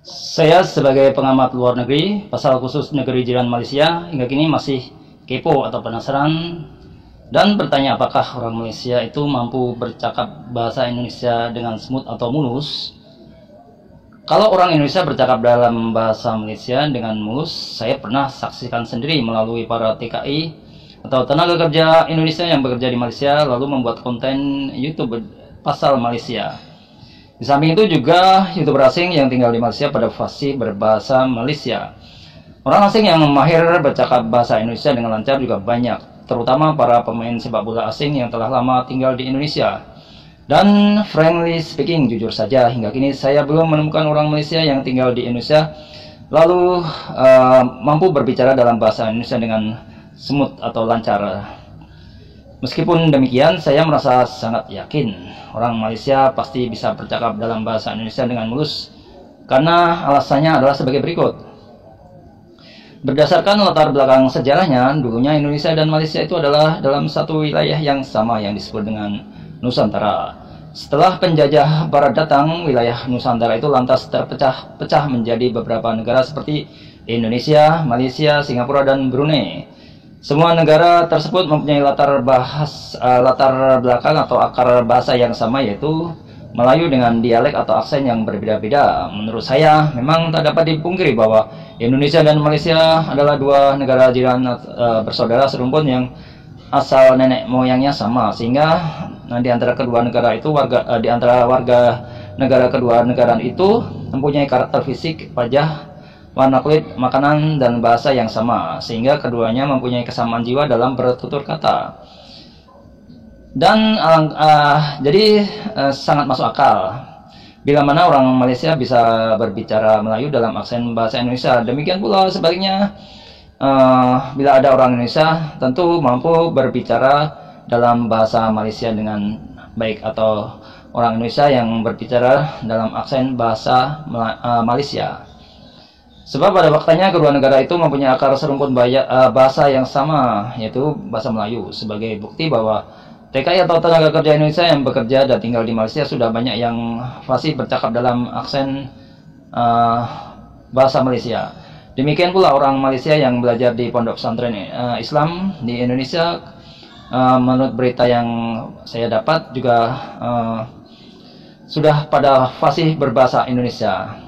Saya sebagai pengamat luar negeri, pasal khusus negeri jiran Malaysia, hingga kini masih kepo atau penasaran dan bertanya apakah orang Malaysia itu mampu bercakap bahasa Indonesia dengan smooth atau mulus. Kalau orang Indonesia bercakap dalam bahasa Malaysia dengan mulus, saya pernah saksikan sendiri melalui para TKI atau tenaga kerja Indonesia yang bekerja di Malaysia lalu membuat konten YouTube pasal Malaysia. Di samping itu juga YouTuber asing yang tinggal di Malaysia pada fasih berbahasa Malaysia. Orang asing yang mahir bercakap bahasa Indonesia dengan lancar juga banyak, terutama para pemain sepak bola asing yang telah lama tinggal di Indonesia. Dan frankly speaking, jujur saja, hingga kini saya belum menemukan orang Malaysia yang tinggal di Indonesia lalu mampu berbicara dalam bahasa Indonesia dengan smooth atau lancar. Meskipun demikian, saya merasa sangat yakin orang Malaysia pasti bisa bercakap dalam bahasa Indonesia dengan mulus, karena alasannya adalah sebagai berikut. Berdasarkan latar belakang sejarahnya, dulunya Indonesia dan Malaysia itu adalah dalam satu wilayah yang sama yang disebut dengan Nusantara. Setelah penjajah barat datang, wilayah Nusantara itu lantas terpecah-pecah menjadi beberapa negara seperti Indonesia, Malaysia, Singapura, dan Brunei. Semua negara tersebut mempunyai latar belakang atau akar bahasa yang sama, yaitu Melayu dengan dialek atau aksen yang berbeda-beda. Menurut saya, memang tak dapat dipungkiri bahwa Indonesia dan Malaysia adalah dua negara jiran bersaudara serumpun yang asal nenek moyangnya sama, sehingga di antara kedua negara itu warga negara kedua negara itu mempunyai karakter fisik, wajah, warna kulit, makanan, dan bahasa yang sama, sehingga keduanya mempunyai kesamaan jiwa dalam bertutur kata. Dan jadi sangat masuk akal bila mana orang Malaysia bisa berbicara Melayu dalam aksen bahasa Indonesia. Demikian pula sebaliknya, bila ada orang Indonesia tentu mampu berbicara dalam bahasa Malaysia dengan baik, atau orang Indonesia yang berbicara dalam aksen bahasa Malaysia. Sebab pada faktanya kedua negara itu mempunyai akar serumpun bahasa yang sama, yaitu bahasa Melayu. Sebagai bukti bahwa TKI atau tenaga kerja Indonesia yang bekerja dan tinggal di Malaysia sudah banyak yang fasih bercakap dalam aksen bahasa Malaysia. Demikian pula orang Malaysia yang belajar di pondok pesantren Islam di Indonesia, menurut berita yang saya dapat juga sudah pada fasih berbahasa Indonesia.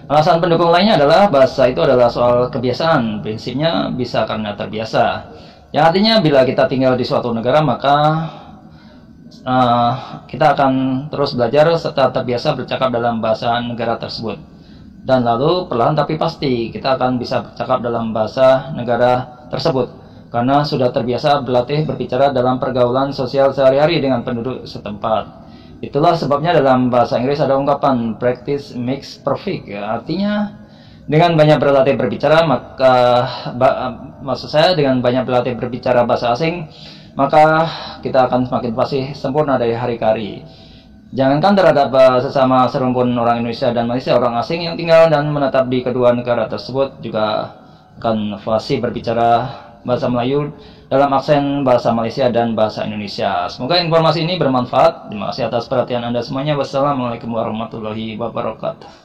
Alasan pendukung lainnya adalah bahasa itu adalah soal kebiasaan. Prinsipnya bisa karena terbiasa. Yang artinya bila kita tinggal di suatu negara, maka kita akan terus belajar serta terbiasa bercakap dalam bahasa negara tersebut. Dan lalu perlahan tapi pasti kita akan bisa bercakap dalam bahasa negara tersebut, karena sudah terbiasa berlatih berbicara dalam pergaulan sosial sehari-hari dengan penduduk setempat. Itulah sebabnya dalam bahasa Inggris ada ungkapan practice makes perfect. Artinya dengan banyak berlatih berbicara, maksud saya dengan banyak berlatih berbicara bahasa asing, maka kita akan semakin fasih sempurna dari hari ke hari. Jangankan terhadap sesama serumpun orang Indonesia dan Malaysia, orang asing yang tinggal dan menetap di kedua negara tersebut juga akan fasih berbicara bahasa Melayu dalam aksen bahasa Malaysia dan bahasa Indonesia. Semoga informasi ini bermanfaat. Terima kasih atas perhatian Anda semuanya. Wassalamualaikum warahmatullahi wabarakatuh.